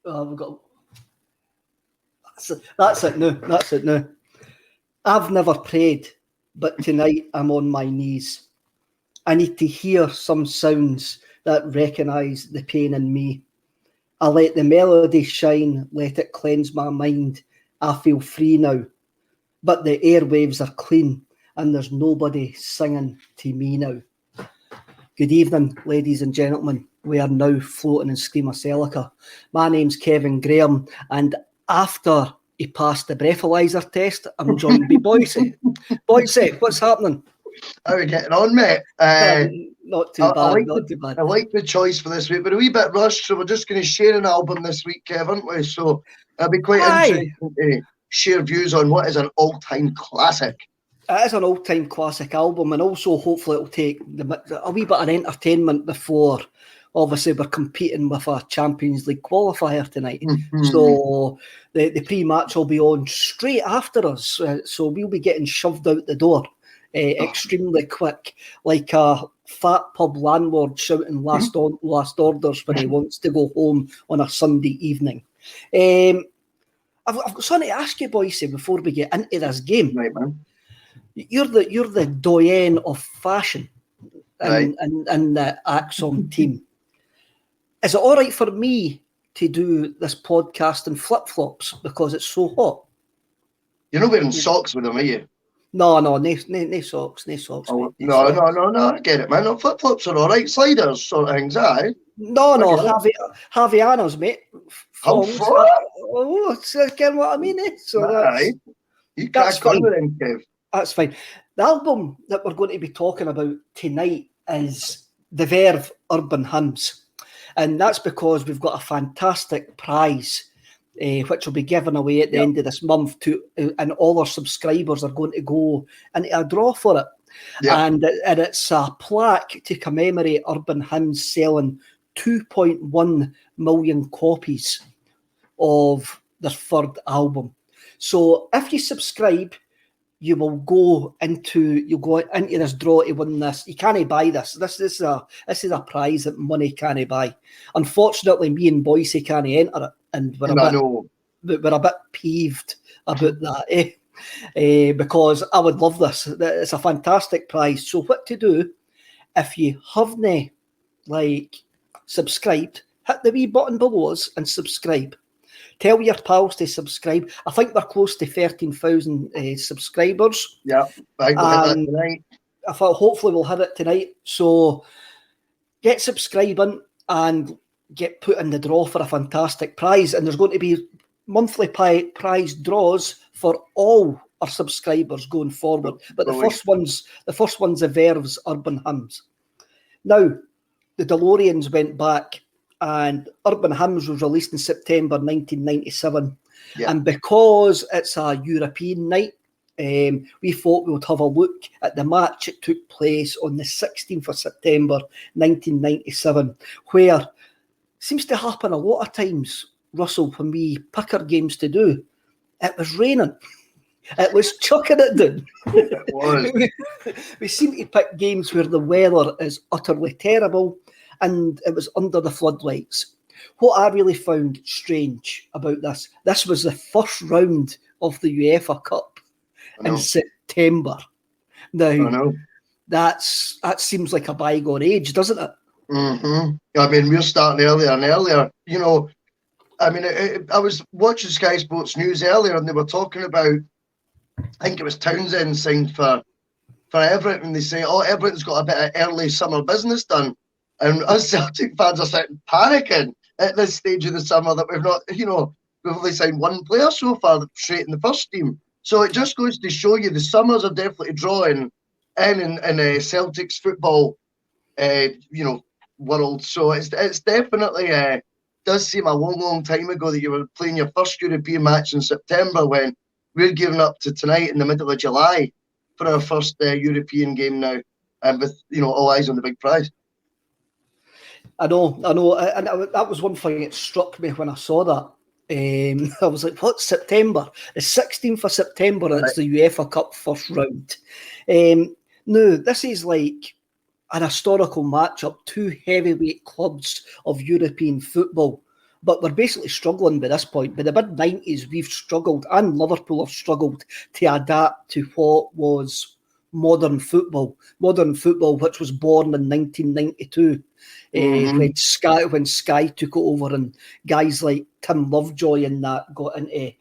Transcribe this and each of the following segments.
We've got... That's it now. I've never prayed, but tonight I'm on my knees. I need to hear some sounds that recognise the pain in me. I let the melody shine, let it cleanse my mind. I feel free now, but the airwaves are clean and there's nobody singing to me now. Good evening, ladies and gentlemen. We are now floating in Screamacelica. My name's Kevin Graham, and after he passed the breathalyzer test, I'm joined by Boyce. Boyce, what's happening? How are we getting on, mate? Not too bad. I like the choice for this week. We're a wee bit rushed, so we're just going to share an album this week, Kev, aren't we? So it'll be quite interesting to share views on what is an all-time classic. It is an all-time classic album, and also hopefully it'll take a wee bit of entertainment before, obviously, we're competing with a Champions League qualifier tonight. Mm-hmm. So the pre-match will be on straight after us. So we'll be getting shoved out the door extremely quick, like a fat pub landlord shouting last orders when he wants to go home on a Sunday evening. I've got something to ask you, Boyce, before we get into this game. Right, man. You're the doyen of fashion in the ACSOM team. Is it all right for me to do this podcast in flip-flops because it's so hot? You're not wearing socks with them, are you? No socks. Oh, no, I get it, man. No, flip-flops are all right. Sliders sort of things, aye? No, Havaianas, mate. It's again what I mean, eh? So you crack on with them, Kev. That's fine. The album that we're going to be talking about tonight is the Verve Urban Hymns. And that's because we've got a fantastic prize, which will be given away at the end of this month, and all our subscribers are going to go into a draw for it. Yep. And it's a plaque to commemorate Urban Hymns selling 2.1 million copies of their third album. So if you subscribe, you will go into this draw to win this. You can't buy this. This is a prize that money can't buy. Unfortunately, me and Boyce can't enter it, and we're a bit peeved about that, because I would love this. It's a fantastic prize. So what to do if you haven't subscribed? Hit the wee button below us and subscribe. Tell your pals to subscribe. I think we're close to 13,000 subscribers. Yeah, I will hit that tonight. I thought hopefully we'll hit it tonight. So get subscribing and get put in the draw for a fantastic prize. And there's going to be monthly prize draws for all our subscribers going forward. But the first one's the Verve's Urban Hymns. Now, the DeLoreans went back, and Urban Hymns was released in September 1997. Yeah. And because it's a European night, we thought we would have a look at the match. It took place on the 16th of September 1997, where seems to happen a lot of times, Russell, when we pick our games to do. It was raining. It was chucking it down. It was. We seem to pick games where the weather is utterly terrible, and it was under the floodlights. What I really found strange about this was the first round of the UEFA Cup in September. Now, that seems like a bygone age, doesn't it? Mm-hmm. I mean, we're starting earlier and earlier. You know, I mean, I was watching Sky Sports News earlier, and they were talking about, I think it was Townsend signed for Everton, and they say, Everton's got a bit of early summer business done. And us Celtic fans are starting panicking at this stage of the summer that we've not, we've only signed one player so far straight in the first team. So it just goes to show you the summers are definitely drawing in Celtic's football, world. So it's definitely does seem a long time ago that you were playing your first European match in September, when we're gearing up to tonight in the middle of July for our first European game now, and with all eyes on the big prize. I know, and that was one thing that struck me when I saw that. I was like, what, September? The 16th of September, and it's the UEFA Cup first round. No, this is like an historical matchup, two heavyweight clubs of European football but we're basically struggling by this point. By the mid-90s, we've struggled, and Liverpool have struggled to adapt to what was modern football, which was born in 1992, when Sky took it over, and guys like Tim Lovejoy and that got into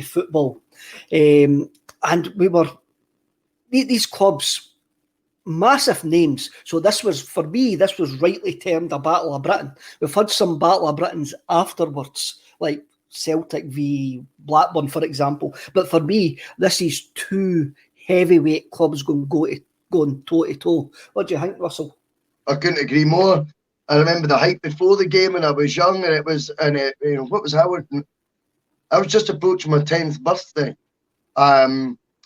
football, and we were these clubs. Massive names. So this was rightly termed a Battle of Britain. We've had some Battle of Britons afterwards, like Celtic v Blackburn, for example. But for me, this is two heavyweight clubs going toe to toe. What do you think, Russell? I couldn't agree more. I remember the hype before the game when I was young, and what was Howard? I was just approaching my 10th birthday. I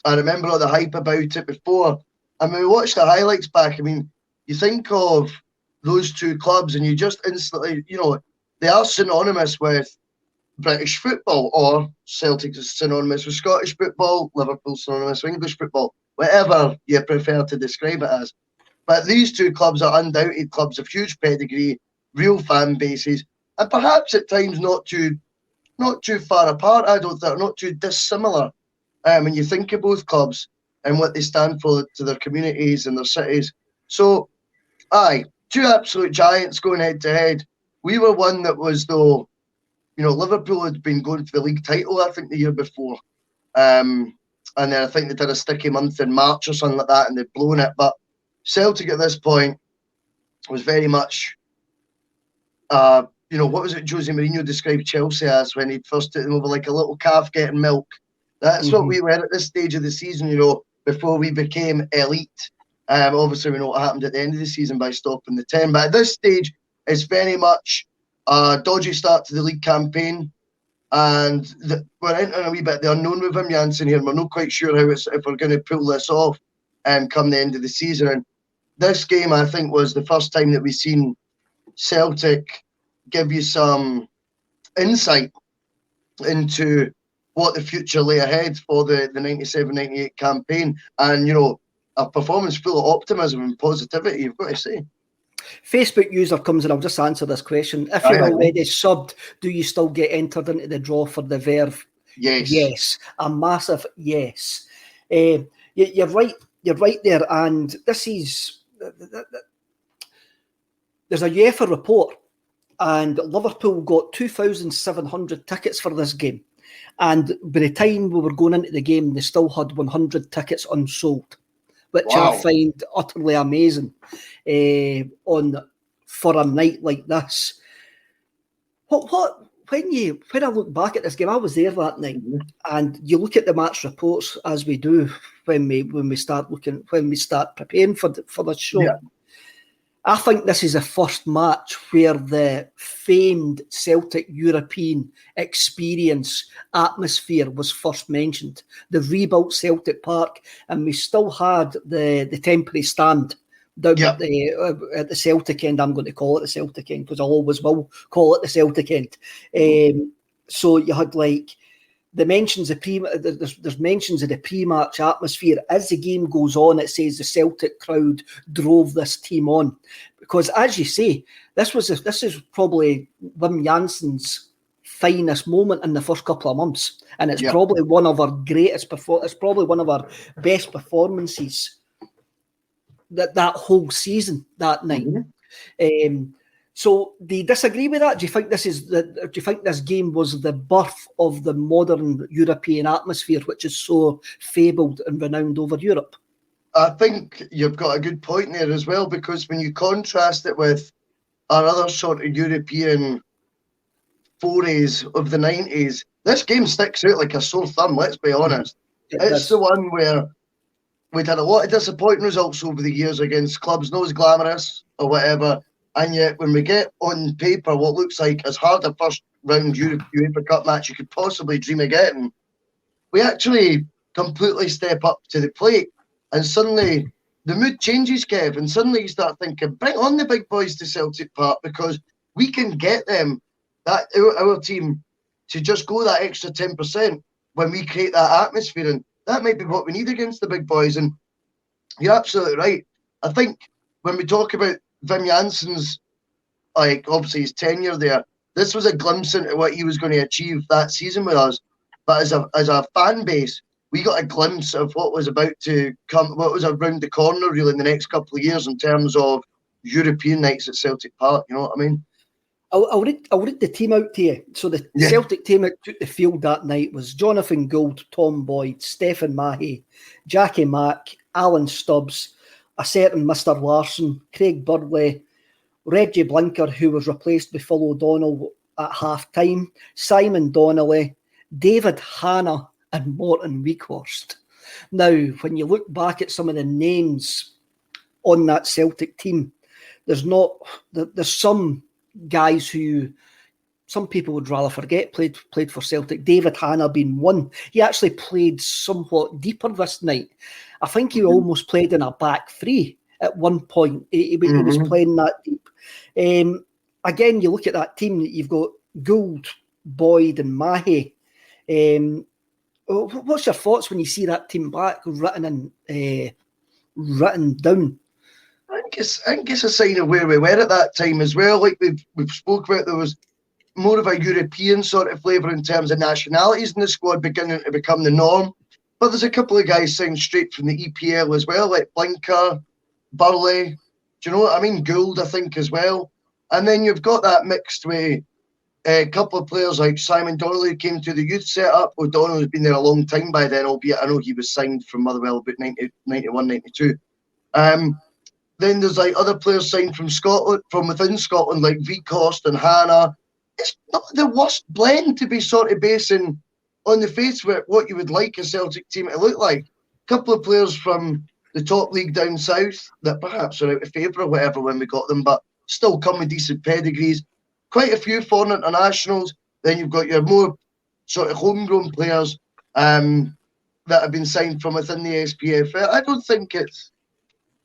remember all the hype about it before. And when we watched the highlights back, I mean, you think of those two clubs and you just instantly, they are synonymous with British football, or Celtic is synonymous with Scottish football, Liverpool synonymous with English football, whatever you prefer to describe it as. But these two clubs are undoubted clubs of huge pedigree, real fan bases, and perhaps at times not too far apart, I don't think, not too dissimilar when you think of both clubs and what they stand for to their communities and their cities. So, two absolute giants going head to head. We were one that was, though, Liverpool had been going for the league title, I think, the year before. And then I think they did a sticky month in March or something like that, and they'd blown it. But Celtic at this point was very much, what was it Jose Mourinho described Chelsea as when he first took them over, like a little calf getting milk. That's what we were at this stage of the season, before we became elite. Obviously, we know what happened at the end of the season by stopping the 10. But at this stage, it's very much a dodgy start to the league campaign. And we're entering a wee bit the unknown with Wim Jansen here. We're not quite sure if we're going to pull this off come the end of the season. And this game, I think, was the first time that we've seen Celtic give you some insight into what the future lay ahead for the 97-98 campaign, and a performance full of optimism and positivity, you've got to say. Facebook user comes in, I'll just answer this question. If you're already subbed, do you still get entered into the draw for the Verve? Yes, a massive yes. You're right there, and this is there's a UEFA report, and Liverpool got 2,700 tickets for this game. And by the time we were going into the game, they still had 100 tickets unsold, which I find utterly amazing for a night like this. When I look back at this game, I was there that night, and you look at the match reports as we do when we start preparing for the show. Yeah. I think this is the first match where the famed Celtic European experience atmosphere was first mentioned. The rebuilt Celtic Park, and we still had the temporary stand down at the Celtic end. I'm going to call it the Celtic end because I always will call it the Celtic end. So you had like the mentions of there's mentions of the pre-match atmosphere. As the game goes on, it says the Celtic crowd drove this team on, because as you say, this is probably Wim Jansen's finest moment in the first couple of months, and it's probably one of our it's probably one of our best performances that whole season that night. So do you disagree with that? Do you think this game was the birth of the modern European atmosphere, which is so fabled and renowned over Europe? I think you've got a good point there as well, because when you contrast it with our other sort of European forays of the 90s, this game sticks out like a sore thumb, let's be honest. It's the one where we'd had a lot of disappointing results over the years against clubs not as glamorous or whatever. And yet, when we get on paper what looks like as hard a first-round UEFA Cup match you could possibly dream of getting, we actually completely step up to the plate. And suddenly, the mood changes, Kev, and suddenly you start thinking, bring on the big boys to Celtic Park, because we can get them, our team, to just go that extra 10% when we create that atmosphere. And that might be what we need against the big boys. And you're absolutely right. I think when we talk about Wim Jansen's, obviously his tenure there, this was a glimpse into what he was going to achieve that season with us. But as a fan base, we got a glimpse of what was about to come, what was around the corner really in the next couple of years in terms of European nights at Celtic Park. You know what I mean? I'll read the team out to you. So the Celtic team that took the field that night was Jonathan Gould, Tom Boyd, Stephen Mahey, Jackie Mack, Alan Stubbs, a certain Mr. Larson, Craig Burley, Reggie Blinker, who was replaced by Phil O'Donnell at half-time, Simon Donnelly, David Hanna and Morton Weghorst. Now, when you look back at some of the names on that Celtic team, there's some guys who some people would rather forget played for Celtic. David Hanna being one. He actually played somewhat deeper this night. I think he almost played in a back three at one point. He was playing that deep. Again, you look at that team, you've got Gould, Boyd and Mahey. What's your thoughts when you see that team back written down? I think it's a sign of where we were at that time as well. Like we've spoke about, there was more of a European sort of flavour in terms of nationalities in the squad beginning to become the norm. But there's a couple of guys signed straight from the EPL as well, like Blinker, Burley. Do you know what I mean? Gould, I think, as well. And then you've got that mixed with a couple of players like Simon Donnelly, who came to the youth setup. O'Donnell has been there a long time by then, albeit I know he was signed from Motherwell about 91, 92. Then there's like other players signed from Scotland, from within Scotland, like Weghorst and Hanna. It's not the worst blend to be sort of basing on the face of it, what you would like a Celtic team to look like. A couple of players from the top league down south that perhaps are out of favour or whatever when we got them, but still come with decent pedigrees. Quite a few foreign internationals. Then you've got your more sort of homegrown players that have been signed from within the SPFL. I don't think it's.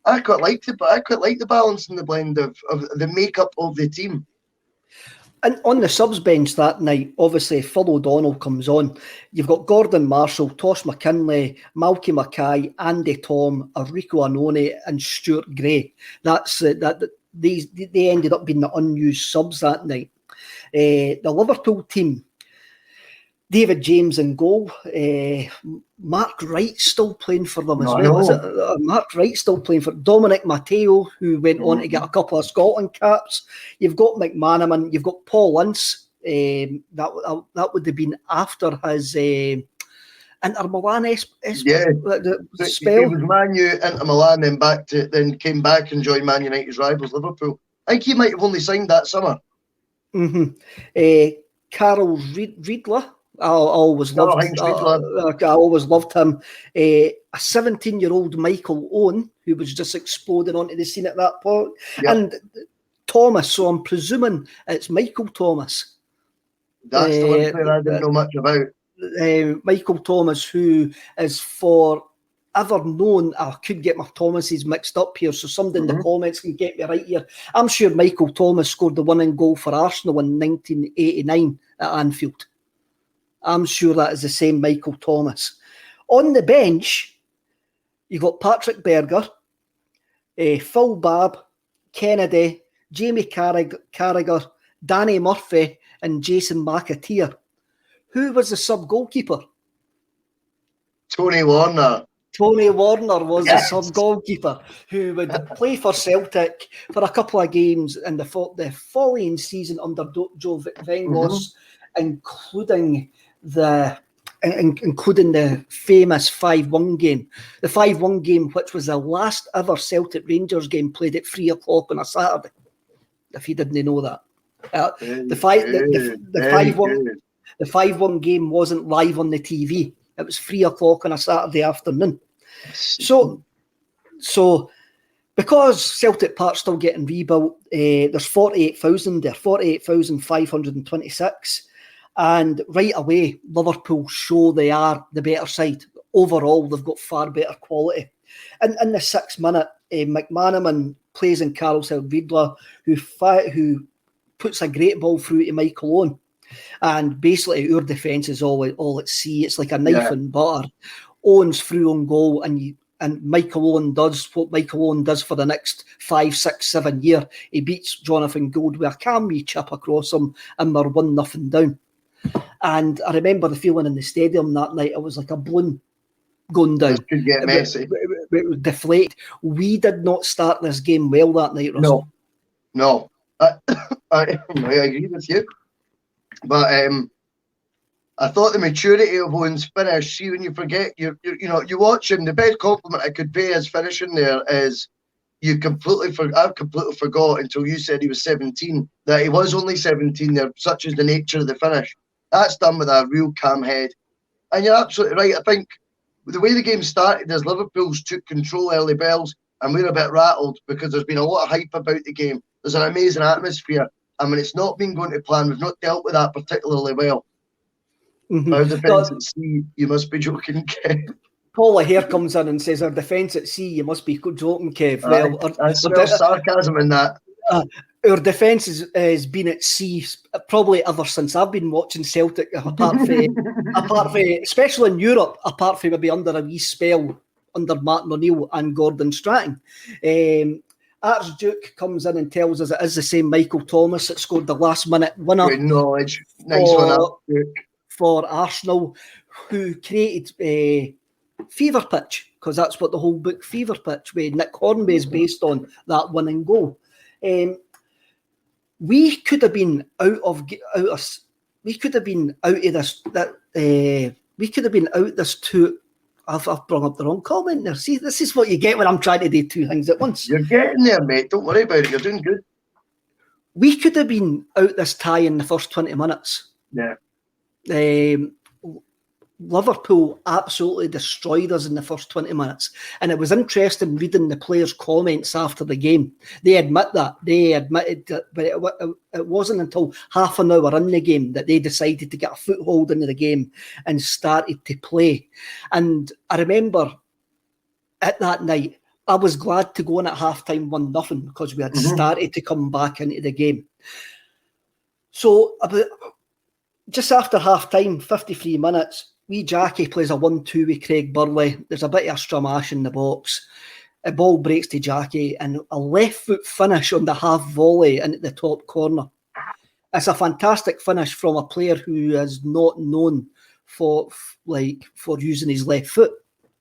I quite like the balance and the blend of the makeup of the team. And on the subs bench that night, obviously Phil O'Donnell comes on. You've got Gordon Marshall, Tosh McKinley, Malky Mackay, Andy Tom, Enrico Annone, and Stuart Gray. They ended up being the unused subs that night. The Liverpool team, David James in goal. Mark Wright still playing for them as well. Mark Wright still playing for Dominic Matteo, who went on to get a couple of Scotland caps. You've got McManaman. You've got Paul Ince. That would have been after his Inter Milan spell. He was Man U, Inter Milan, then came back and joined Man United's rivals Liverpool. I think he might have only signed that summer. Carol Riedler. I always loved him. A 17-year-old Michael Owen, who was just exploding onto the scene at that point. Yep. And Thomas, so I'm presuming it's Michael Thomas. That's the one player I didn't know much about. Michael Thomas, who is forever known. I could get my Thomases mixed up here, so somebody in the comments can get me right here. I'm sure Michael Thomas scored the winning goal for Arsenal in 1989 at Anfield. I'm sure that is the same Michael Thomas. On the bench, you've got Patrick Berger, Phil Babb, Kennedy, Jamie Carragher, Danny Murphy, and Jason McAteer. Who was the sub-goalkeeper? Tony Warner. Tony Warner was the sub-goalkeeper who would play for Celtic for a couple of games in the following season under Joe Vengos, including the famous 5-1 game. The 5-1 game, which was the last ever Celtic Rangers game played at 3 o'clock on a Saturday, if you didn't know that. The 5-1 game wasn't live on the TV. It was 3 o'clock on a Saturday afternoon. So because Celtic Park's still getting rebuilt, there's 48,000 there, 48,526. And right away, Liverpool show they are the better side. Overall, they've got far better quality. And in the 6th minute, McManaman plays in Carousel Riedler, who puts a great ball through to Michael Owen. And basically, our defence is all at sea. It's like a knife and butter. Owen's through on goal, and and Michael Owen does what Michael Owen does for the next 5, 6, 7 years. He beats Jonathan Gould with a calm wee chip across him, and we're 1-0 down. And I remember the feeling in the stadium that night. It was like a balloon going down. It could get messy. It would deflate. We did not start this game well that night, Russell. No. I agree with you. But I thought the maturity of Owen's finish, see, when you forget, you watch him, the best compliment I could pay his finishing there is I've completely forgot until you said he was 17, that he was only 17 there, such is the nature of the finish. That's done with a real calm head. And you're absolutely right. I think the way the game started is Liverpool's took control early bells, and we're a bit rattled because there's been a lot of hype about the game. There's an amazing atmosphere. And when it's not been going to plan, we've not dealt with that particularly well. Our defence at sea, you must be joking, Kev. Paul here comes in and says, our defence at sea, you must be joking, Kev. Well, there's sarcasm in that. Our defence has been at sea probably ever since I've been watching Celtic, apart from, especially in Europe, apart from maybe under a wee spell under Martin O'Neill and Gordon Strachan. Archduke comes in and tells us it is the same Michael Thomas that scored the last-minute winner. Good knowledge. Nice one, Archduke. For Arsenal, who created Fever Pitch, because that's what the whole book Fever Pitch, where Nick Hornby is based on, that winning goal. We could have been out of this too. I've brought up the wrong comment there. See, this is what you get when I'm trying to do two things at once. You're getting there, mate. Don't worry about it. You're doing good. We could have been out this tie in the first 20 minutes. Yeah. Liverpool absolutely destroyed us in the first 20 minutes. And it was interesting reading the players' comments after the game. They admit that. They admitted that, but it wasn't until half an hour in the game that they decided to get a foothold into the game and started to play. And I remember at that night, I was glad to go in at half-time 1-0 because we had started to come back into the game. So just after half-time, 53 minutes, wee Jackie plays a 1-2 with Craig Burley. There's a bit of a stramash in the box. A ball breaks to Jackie and a left foot finish on the half volley into the top corner. It's a fantastic finish from a player who is not known for using his left foot.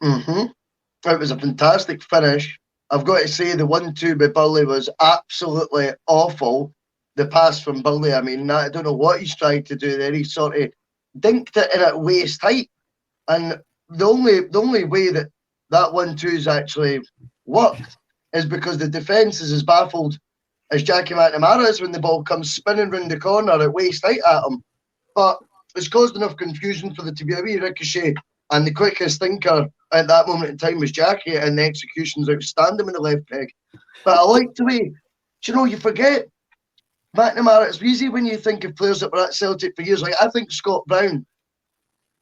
It was a fantastic finish. I've got to say the 1-2 by Burley was absolutely awful. The pass from Burley, I mean, I don't know what he's trying to do there. He sort of dinked it in at waist height. And the only way that 1-2's actually worked is because the defence is as baffled as Jackie McNamara is when the ball comes spinning round the corner at waist height at him. But it's caused enough confusion for there to be a wee ricochet, and the quickest thinker at that moment in time was Jackie, and the execution's outstanding with the left peg. But I like the way, you forget McNamara. It's easy when you think of players that were at Celtic for years. Like, I think Scott Brown,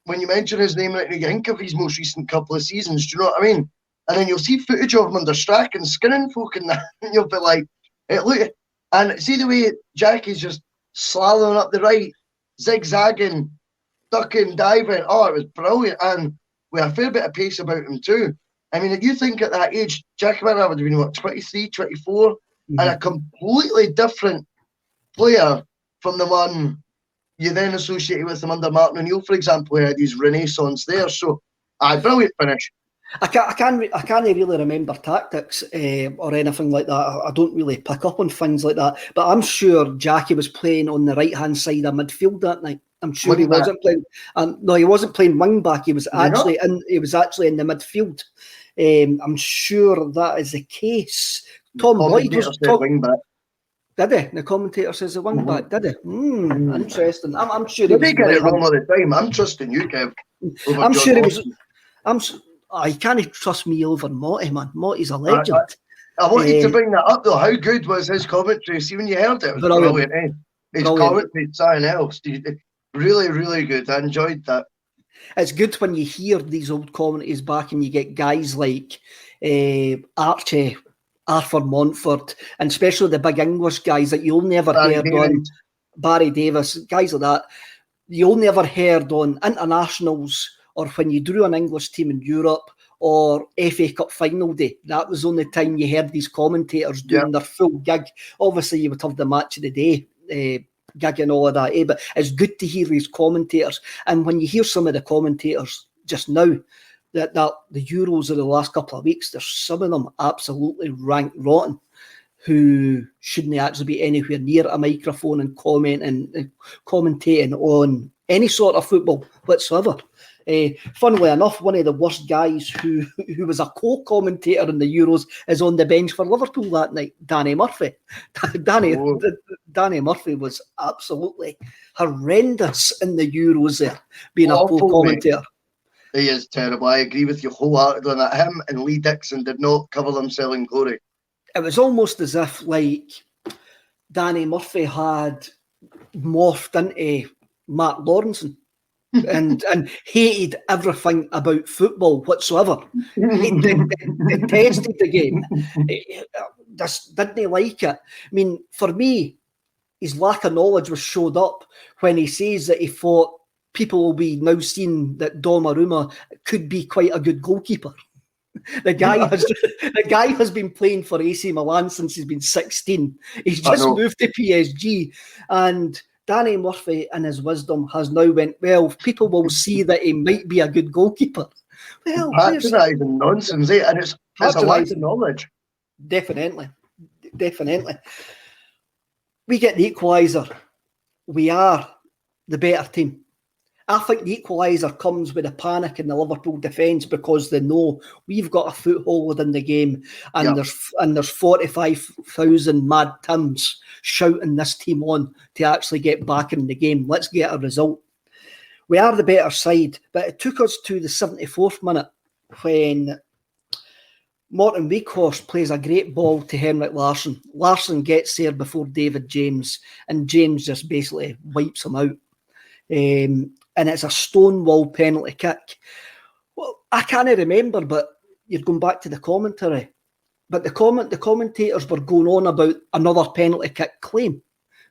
when you mention his name, you think of his most recent couple of seasons. Do you know what I mean? And then you'll see footage of him under Strachan skinning folk and that, and you'll be like, hey, look. And see the way Jackie's just slaloming up the right, zigzagging, ducking, diving. Oh, it was brilliant. And with a fair bit of pace about him too. I mean, if you think at that age, Jackie McNamara would have been, 23, 24, and a completely different player from the one you then associated with him under Martin O'Neill, for example, who had his renaissance there. So, brilliant finish. I can't really remember tactics or anything like that. I don't really pick up on things like that. But I'm sure Jackie was playing on the right-hand side of midfield that night. I'm sure he wasn't playing. No, he wasn't playing wing back. He was actually in the midfield. I'm sure that is the case. Tom Boyd was wing back. Did he? The commentator says the wing back. Did he? Interesting. I'm sure he was. They get it wrong all the time. I'm trusting you, Kev. I'm sure he was. You can't trust me over Motti, man. Motti's a legend. I wanted to bring that up, though. How good was his commentary? See, when you heard it, it was brilliant. His commentary, something else. Really, really good. I enjoyed that. It's good when you hear these old commentaries back and you get guys like Archie, Arthur Montford, and especially the big English guys that you'll never heard on, Barry Davis, guys like that, you'll never heard on internationals, or when you drew an English team in Europe, or FA Cup final day. That was the only time you heard these commentators doing their full gig. Obviously, you would have the match of the day gig and all of that, but it's good to hear these commentators. And when you hear some of the commentators just now, that the Euros of the last couple of weeks, there's some of them absolutely rank rotten, who shouldn't actually be anywhere near a microphone and commentating on any sort of football whatsoever. Funnily enough, one of the worst guys who was a co-commentator in the Euros is on the bench for Liverpool that night, Danny Murphy. Danny Murphy was absolutely horrendous in the Euros there, being a co-commentator. He is terrible. I agree with you wholeheartedly on that. Him and Lee Dixon did not cover themselves in glory. It was almost as if, like, Danny Murphy had morphed into Matt Lawrenson and hated everything about football whatsoever. He detested the game. Just didn't like it. I mean, for me, his lack of knowledge was showed up when he says that he thought people will be now seeing that Donnarumma could be quite a good goalkeeper. The guy has been playing for AC Milan since he's been 16. He's just moved to PSG, and Danny Murphy, in his wisdom, has now went, well, people will see that he might be a good goalkeeper. Well, patronising nonsense, eh? And it's a lack of knowledge. Definitely. We get the equaliser. We are the better team. I think the equaliser comes with a panic in the Liverpool defence because they know we've got a foothold in the game, and there's 45,000 mad Tims shouting this team on to actually get back in the game. Let's get a result. We are the better side, but it took us to the 74th minute when Morten Weghorst plays a great ball to Henrik Larsson. Larsson gets there before David James, and James just basically wipes him out. And it's a stonewall penalty kick. Well, I can't remember, but you're going back to the commentary. But the commentators were going on about another penalty kick claim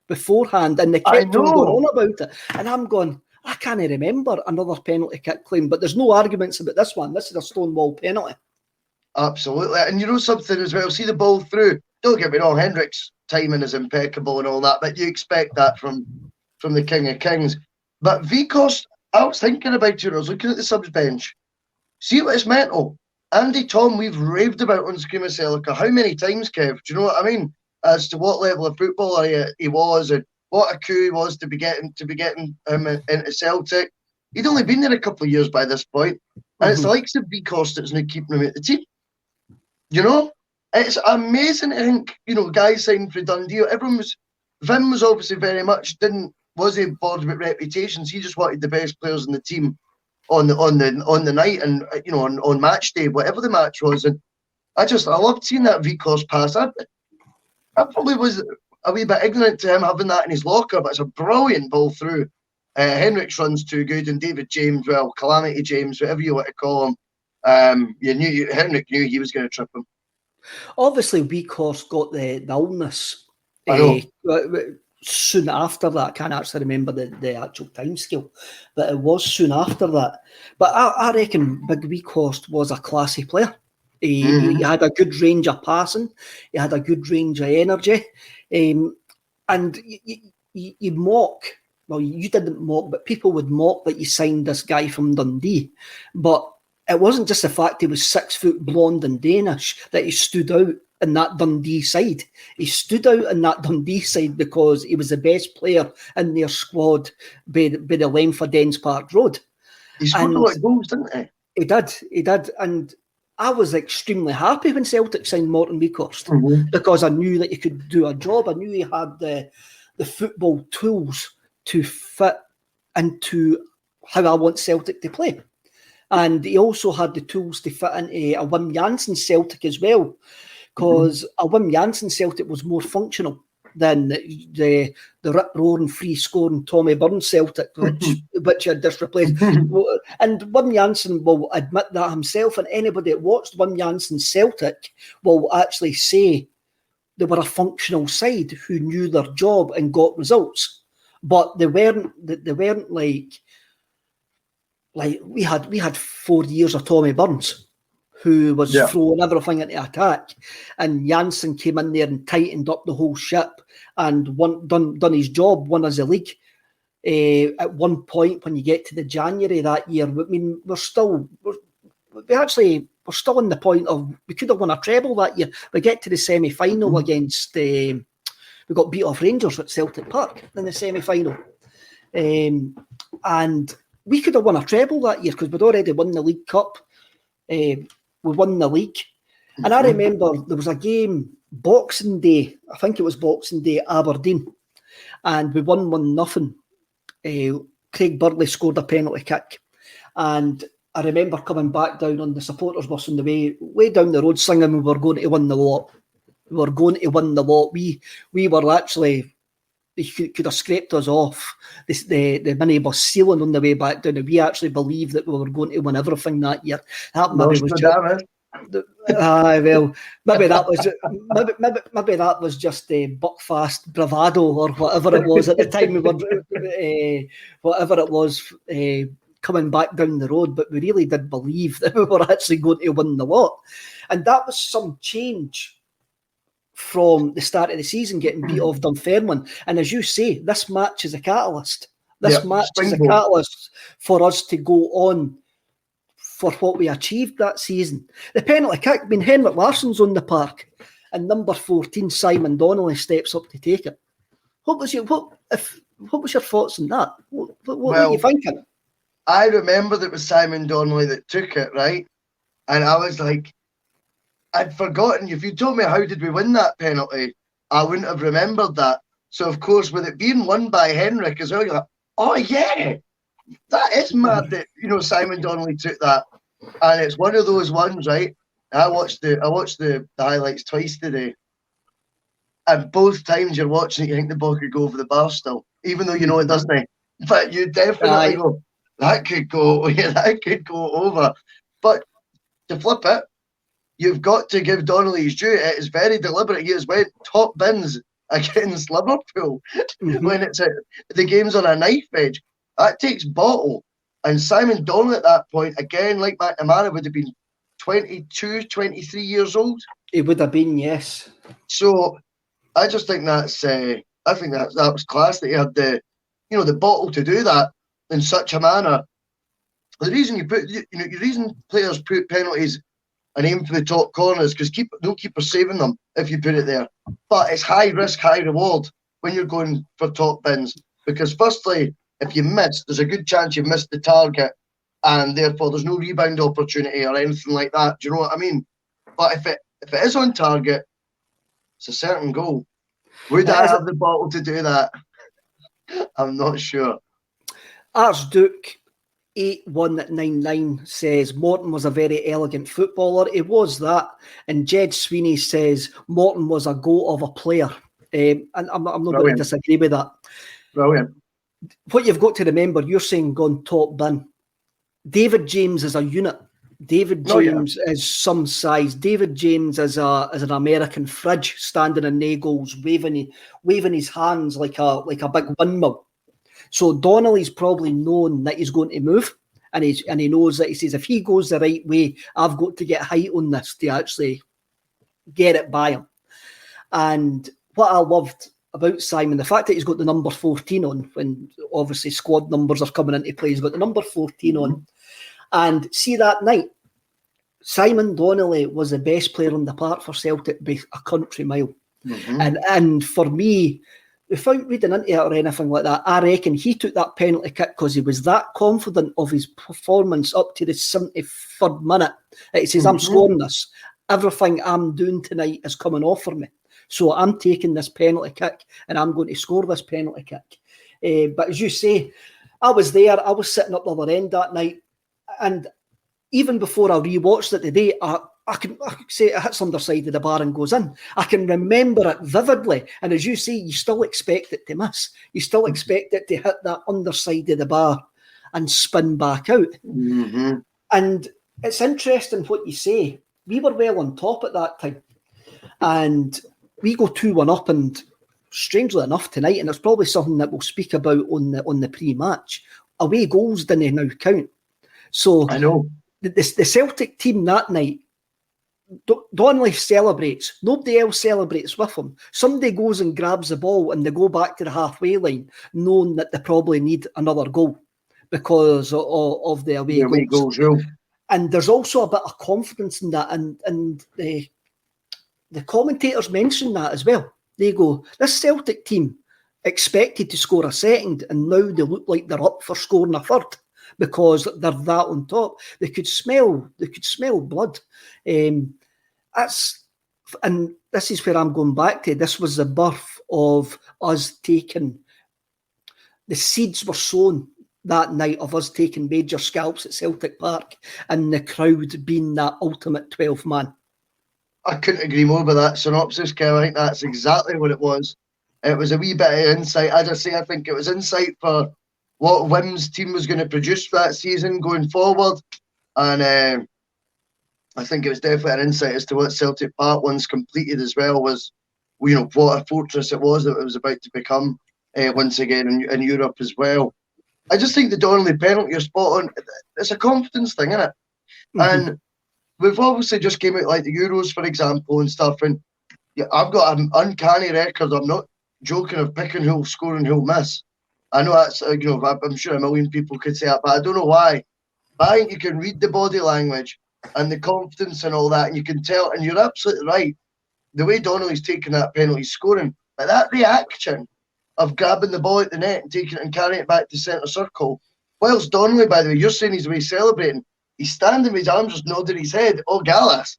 beforehand, and they kept on going on about it. And I'm going, I can't remember another penalty kick claim, but there's no arguments about this one. This is a stonewall penalty. Absolutely. And you know something as well, see the ball through. Don't get me wrong, Hendrick's timing is impeccable and all that, but you expect that from the King of Kings. But Weghorst, I was thinking about I was looking at the subs bench. See what it's mental. Andy Tom, we've raved about on Screamacelica. How many times, Kev? Do you know what I mean? As to what level of footballer he was, and what a coup he was to be getting him into Celtic. He'd only been there a couple of years by this point, and it's the likes of Weghorst that's now keeping him at the team. You know, it's amazing to think. You know, guys signed for Dundee. Vim was obviously very much wasn't bothered about reputations. He just wanted the best players in the team on the night, and you know, on match day, whatever the match was. And I loved seeing that Weghorst pass. I probably was a wee bit ignorant to him having that in his locker, but it's a brilliant ball through. Henrik's run's too good, and David James, well, Calamity James, whatever you want to call him, Henrik knew he was going to trip him. Obviously, Weghorst got the illness. Soon after that, I can't actually remember the actual time scale, but it was soon after that. But I reckon Big Weghorst was a classy player. He had a good range of passing. He had a good range of energy. And you mock, well, you didn't mock, but people would mock that you signed this guy from Dundee. But it wasn't just the fact he was 6 foot blonde and Danish that he stood out in that Dundee side. He stood out in that Dundee side because he was the best player in their squad by the length of Dens Park Road. He scored a lot of goals, didn't he? He did. And I was extremely happy when Celtic signed Morten Weghorst because I knew that he could do a job. I knew he had the football tools to fit into how I want Celtic to play. And he also had the tools to fit into a Wim Jansen Celtic as well, because a Wim Jansen Celtic was more functional than the rip-roaring, free-scoring Tommy Burns Celtic, which had just replaced. And Wim Jansen will admit that himself, and anybody that watched Wim Jansen Celtic will actually say they were a functional side who knew their job and got results. But they weren't like we had 4 years of Tommy Burns. who was throwing everything into attack, and Janssen came in there and tightened up the whole ship and done his job, won us a league. At one point, when you get to the January that year, I mean, we're still on the point of we could have won a treble that year. We get to the semi-final against we got beat off Rangers at Celtic Park in the semi-final, and we could have won a treble that year because we'd already won the League Cup. We won the league, and I remember there was a game Boxing Day. I think it was Boxing Day, Aberdeen, and we won 1-0. Craig Burley scored a penalty kick, and I remember coming back down on the supporters bus on the way down the road singing we were going to win the lot. We were going to win the lot. We were actually, they could have scraped us off the minibus ceiling on the way back down, and we actually believed that we were going to win everything that year. That maybe was just, well, maybe that was just a Buckfast bravado or whatever it was at the time. We were whatever it was coming back down the road, but we really did believe that we were actually going to win the lot, and that was some change from the start of the season, getting beat off Dunfermline. And as you say, this match is a catalyst. This match is a catalyst for us to go on for what we achieved that season. The penalty kick, I mean, Henrik Larsson's on the park, and number 14, Simon Donnelly, steps up to take it. What was your thoughts on that? What were you thinking? I remember that it was Simon Donnelly that took it, right? And I was like, I'd forgotten. If you told me how did we win that penalty, I wouldn't have remembered that. So, of course, with it being won by Henrik as well, you're like, oh, yeah, that is mad that, Simon Donnelly took that. And it's one of those ones, right? I watched the highlights twice today. And both times you're watching it, you think the ball could go over the bar still, even though you know it doesn't. But you definitely go, that could go over. But to flip it, you've got to give Donnelly his due. It is very deliberate. He has went top bins against Liverpool when the game's on a knife edge. That takes bottle. And Simon Donnelly at that point, again, like McNamara, would have been 22, 23 years old. It would have been, yes. So I just think that was class that he had the bottle to do that in such a manner. The reason reason players put penalties and aim for the top corners because no keeper saving them if you put it there. But it's high risk, high reward when you're going for top bins because firstly, if you miss, there's a good chance you've missed the target and therefore there's no rebound opportunity or anything like that. Do you know what I mean? But if it is on target, it's a certain goal. Would I have the bottle to do that? I'm not sure. Archduke 8199 says Morton was a very elegant footballer. It was that. And Jed Sweeney says Morton was a goat of a player. And I'm not going to disagree with that. Brilliant. What you've got to remember, you're saying gone top bin. David James is a unit. David James is some size. David James is an American fridge standing in nail goals, waving his hands like a big windmill. So Donnelly's probably known that he's going to move, and he knows that he says if he goes the right way, I've got to get height on this to actually get it by him. And what I loved about Simon, the fact that he's got the number 14 on, when obviously squad numbers are coming into play, he's got the number 14 on. And see that night, Simon Donnelly was the best player on the park for Celtic by a country mile. And for me, without reading into it or anything like that, I reckon he took that penalty kick because he was that confident of his performance up to the 73rd minute. He says, I'm scoring this. Everything I'm doing tonight is coming off for me. So I'm taking this penalty kick and I'm going to score this penalty kick. But as you say, I was there. I was sitting up the other end that night. And even before I rewatched it today, I can say it hits underside of the bar and goes in. I can remember it vividly. And as you say, you still expect it to miss. You still expect it to hit that underside of the bar and spin back out. And it's interesting what you say. We were well on top at that time. And we go 2-1 up, and strangely enough tonight, and it's probably something that we'll speak about on the pre-match, away goals didn't now count. So I know the Celtic team that night Donnelly celebrates. Nobody else celebrates with him. Somebody goes and grabs the ball and they go back to the halfway line, knowing that they probably need another goal because of the away goals. And there's also a bit of confidence in that. And the commentators mention that as well. They go, this Celtic team expected to score a second, and now they look like they're up for scoring a third because they're that on top. They could smell blood. And this is where I'm going back to. This was the birth of us taking, the seeds were sown that night of us taking major scalps at Celtic Park and the crowd being that ultimate 12th man. I couldn't agree more with that synopsis, Kev. I think that's exactly what it was. It was a wee bit of insight. As I say, I think it was insight for what Wim's team was going to produce for that season going forward. And I think it was definitely an insight as to what Celtic Park, once completed as well, was, what a fortress it was that it was about to become once again in Europe as well. I just think the Donnelly penalty is spot on. It's a confidence thing, isn't it? Mm-hmm. And we've obviously just came out like the Euros, for example, and stuff. And I've got an uncanny record. I'm not joking of picking who'll score and who'll miss. I know that's, I'm sure a million people could say that, but I don't know why. But I think you can read the body language and the confidence and all that, and you can tell, and you're absolutely right. The way Donnelly's taking that penalty, scoring, but that reaction of grabbing the ball at the net and taking it and carrying it back to centre circle, whilst Donnelly, by the way, you're saying he's away celebrating, he's standing with his arms just nodding his head. Oh, Gallas.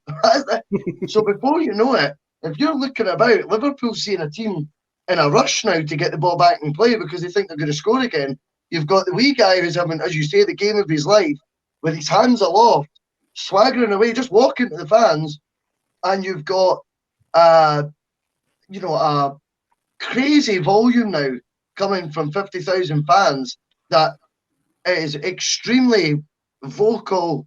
So before you know it, if you're looking about, Liverpool's seeing a team in a rush now to get the ball back and play because they think they're going to score again. You've got the wee guy who's having, as you say, the game of his life, with his hands aloft, swaggering away, just walking to the fans, and you've got a crazy volume now coming from 50,000 fans that is extremely vocal,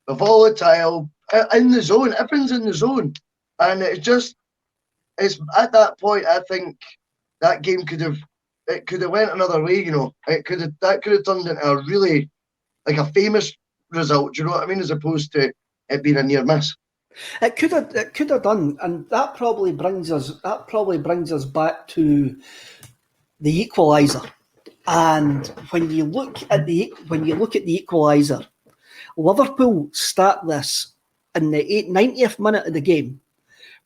volatile, in the zone. Everyone's in the zone, and it's at that point. I think that game could have went another way. That could have turned into a really a famous result. Do you know what I mean? As opposed to it being a near miss. It could have done, and that probably brings us back to the equaliser. And when you look at the equaliser, Liverpool start this in the 90th minute of the game,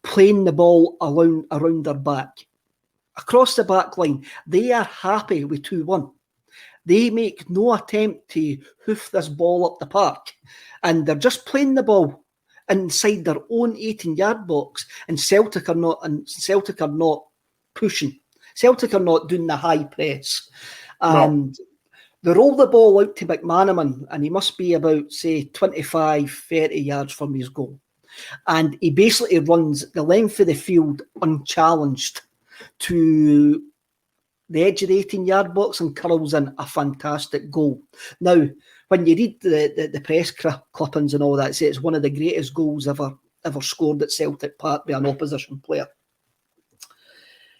playing the ball around their back, across the back line. They are happy with 2-1. They make no attempt to hoof this ball up the park, and they're just playing the ball inside their own 18-yard box. And Celtic are not pushing. Celtic are not doing the high press. And they roll the ball out to McManaman, and he must be about, say, 25, 30 yards from his goal. And he basically runs the length of the field unchallenged to the edge of the 18-yard box and curls in a fantastic goal. Now, when you read the press clippings and all that, say it's one of the greatest goals ever scored at Celtic Park by an opposition player.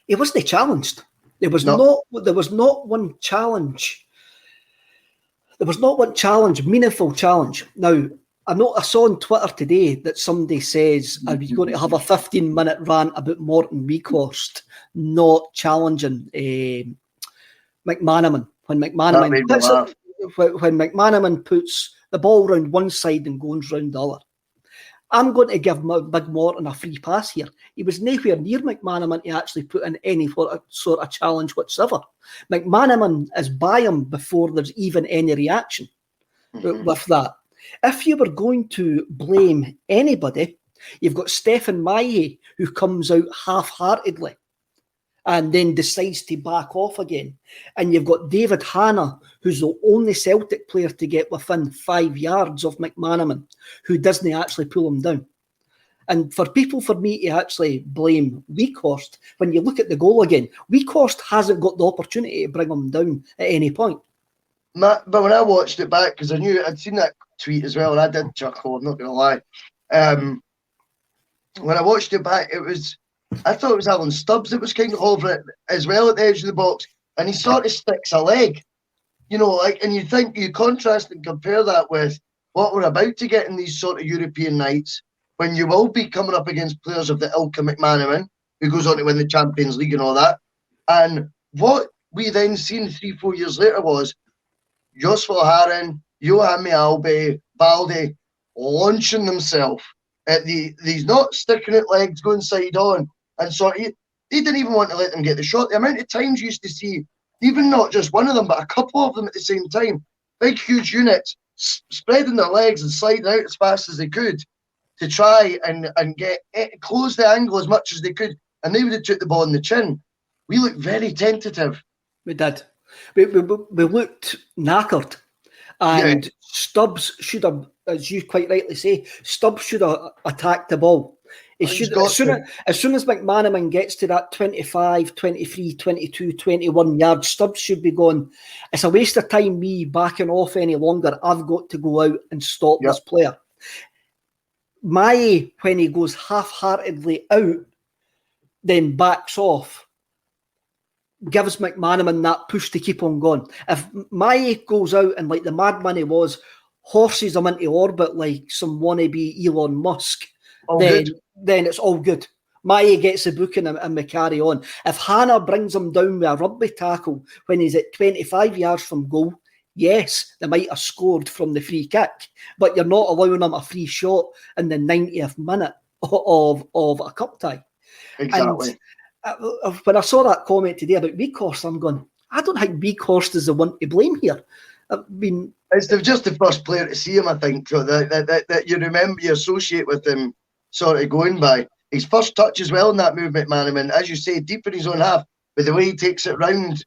He wasn't challenged. There was not one challenge. There was not one challenge, meaningful challenge. Now, I saw on Twitter today that somebody says, are we going to have a 15-minute rant about Morton Weghorst not challenging McManaman when McManaman puts the ball round one side and goes round the other? I'm going to give Big Morton a free pass here. He was nowhere near McManaman to actually put in any sort of challenge whatsoever. McManaman is by him before there's even any reaction with that. If you were going to blame anybody, you've got Stefan Maie, who comes out half-heartedly and then decides to back off again. And you've got David Hanna, who's the only Celtic player to get within 5 yards of McManaman, who doesn't actually pull him down. And for me to actually blame Weghorst, when you look at the goal again, Weghorst hasn't got the opportunity to bring him down at any point. But when I watched it back, because I knew I'd seen that tweet as well, and I did chuckle, I'm not going to lie. When I watched it back, I thought it was Alan Stubbs that was kind of over it as well at the edge of the box, and he sort of sticks a leg, and you contrast and compare that with what we're about to get in these sort of European nights, when you will be coming up against players of the ilk of McManaman, who goes on to win the Champions League and all that. And what we then seen 3-4 years later was Jos Verhaeren, Johan Mialbe, Balde launching themselves at these not sticking out legs, going side on. And so he didn't even want to let them get the shot. The amount of times you used to see, even not just one of them, but a couple of them at the same time, big, huge units, spreading their legs and sliding out as fast as they could to try and get close the angle as much as they could. And they would have took the ball in the chin. We looked very tentative. We did. We looked knackered. And Stubbs should have, as you quite rightly say, Stubbs should have attacked the ball. He should, as soon as McManaman gets to that 25, 23, 22, 21 yards, Stubbs should be going, it's a waste of time me backing off any longer. I've got to go out and stop this player. Mae, when he goes half-heartedly out, then backs off, gives McManaman that push to keep on going. If Mae goes out and, like the madman he was, horses him into orbit like some wannabe Elon Musk, then it's all good. Mae gets the booking and we carry on. If Hannah brings him down with a rugby tackle when he's at 25 yards from goal, yes, they might have scored from the free kick, but you're not allowing them a free shot in the 90th minute of a cup tie. Exactly. And when I saw that comment today about Weghorst, I'm going, I don't think Weghorst is the one to blame here. I mean, it's just the first player to see him, I think, that you remember, you associate with him sort of going by. His first touch as well in that movement, McManaman, as you say, deep in his own half, but the way he takes it round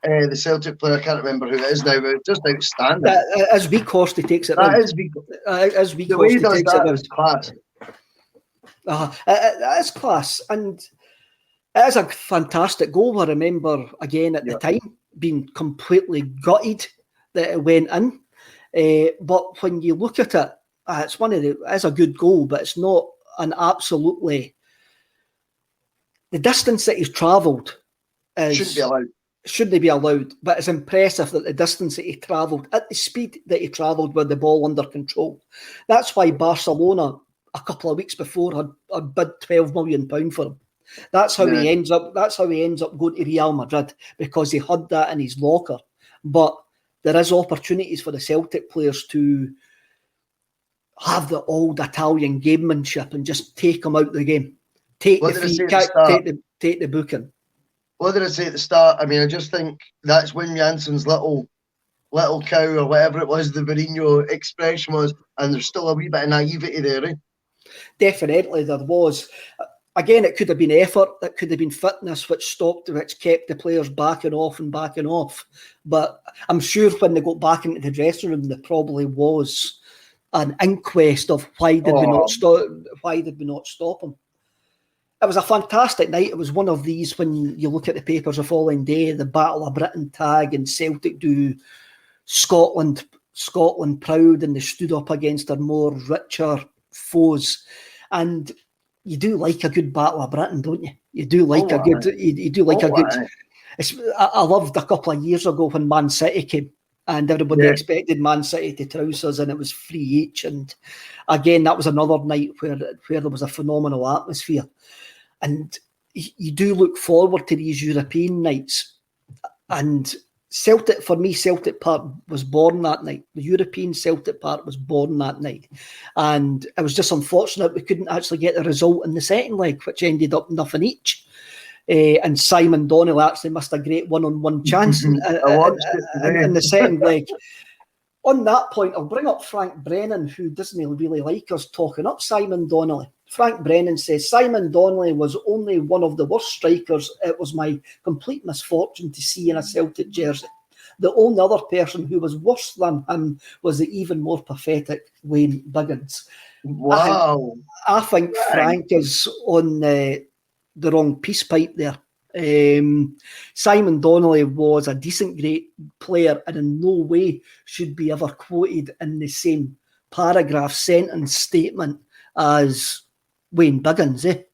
the Celtic player, I can't remember who it is now, but it's just outstanding. As Weghorst, he takes it round. As Weghorst, the way he does takes that it is class. It is class, and it is a fantastic goal. I remember, again, at the time, being completely gutted that it went in. But when you look at it, it's a good goal, but it's not an absolutely... The distance that he's travelled shouldn't be allowed, but it's impressive that the distance that he travelled, at the speed that he travelled with the ball under control. That's why Barcelona, a couple of weeks before, had bid £12 million for him. That's how he ends up going to Real Madrid, because he had that in his locker. But there is opportunities for the Celtic players to have the old Italian gamemanship and just take them out of the game. Take the free kick, take the booking. What did I say at the start? I mean, I just think that's Wim Janssen's little cow, or whatever it was, the Mourinho expression was, and there's still a wee bit of naivety there, eh? Definitely there was. Again, it could have been effort, it could have been fitness which kept the players backing off. But I'm sure when they got back into the dressing room, there probably was an inquest of why did we not stop him. It was a fantastic night. It was one of these, when you look at the papers the following day, the Battle of Britain tag, and Celtic do Scotland proud, and they stood up against their more richer foes. And you do like a good Battle of Britain, don't you? You do like a good. You do like a good. I loved a couple of years ago when Man City came, and everybody expected Man City to trouse us, and it was 3 each. And again, that was another night where there was a phenomenal atmosphere. And you do look forward to these European nights. And Celtic, for me, Celtic Park was born that night. The European Celtic Park was born that night. And it was just unfortunate we couldn't actually get the result in the second leg, which ended up nothing each. And Simon Donnelly actually missed a great one-on-one chance in the second leg. On that point, I'll bring up Frank Brennan, who doesn't really like us talking up Simon Donnelly. Frank Brennan says, Simon Donnelly was only one of the worst strikers. It was my complete misfortune to see in a Celtic jersey. The only other person who was worse than him was the even more pathetic Wayne Biggins. Wow. I think Frank is on the wrong peace pipe there. Simon Donnelly was a decent, great player, and in no way should be ever quoted in the same paragraph, sentence, statement as Wayne Biggins, eh?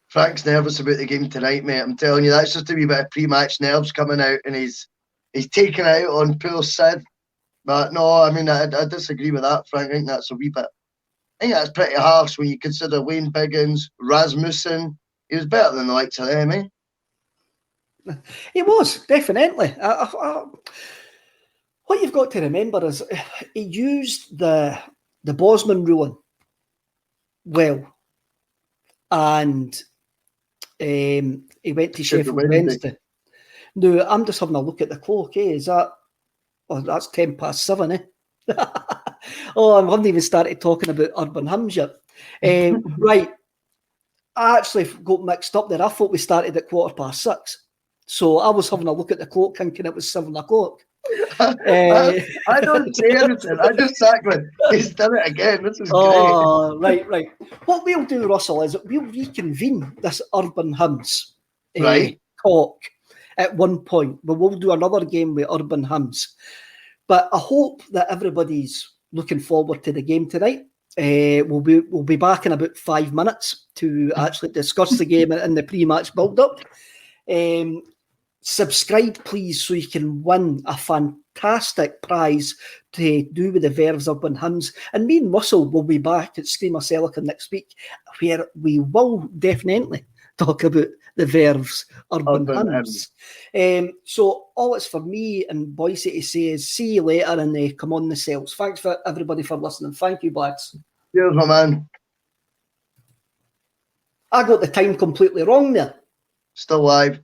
Frank's nervous about the game tonight, mate. I'm telling you, that's just a wee bit of pre-match nerves coming out, and he's taking it out on poor Sid. But no, I mean, I disagree with that, Frank. I think that's a wee bit think that's pretty harsh when you consider Wayne Biggins, Rasmussen. He was better than the likes of them, eh? He was, definitely. What you've got to remember is he used the Bosman ruling well, and he went to Sheffield Wednesday. No, I'm just having a look at the clock, eh? Is that... Oh, that's 7:10, eh? Oh, I haven't even started talking about Urban Hymns yet. Right. I actually got mixed up there. I thought we started at 6:15. So I was having a look at the clock thinking it was 7 o'clock. I don't say anything. I just exactly. He's done it again. This is great. Right. What we'll do, Russell, is we'll reconvene this Urban Hymns talk at one point. But we'll do another game with Urban Hymns. But I hope that everybody's looking forward to the game tonight. We'll be back in about 5 minutes to actually discuss the game in the pre-match build-up. Subscribe, please, so you can win a fantastic prize to do with the Verve's Urban Hymns. And me and Russell will be back at Screamacelica next week, where we will definitely talk about the Verve's Urban Hymns. So all it's for me and Boyce to say is see you later and come on the cells. Thanks for everybody for listening. Thank you, lads. Cheers, my man. I got the time completely wrong there. Still live.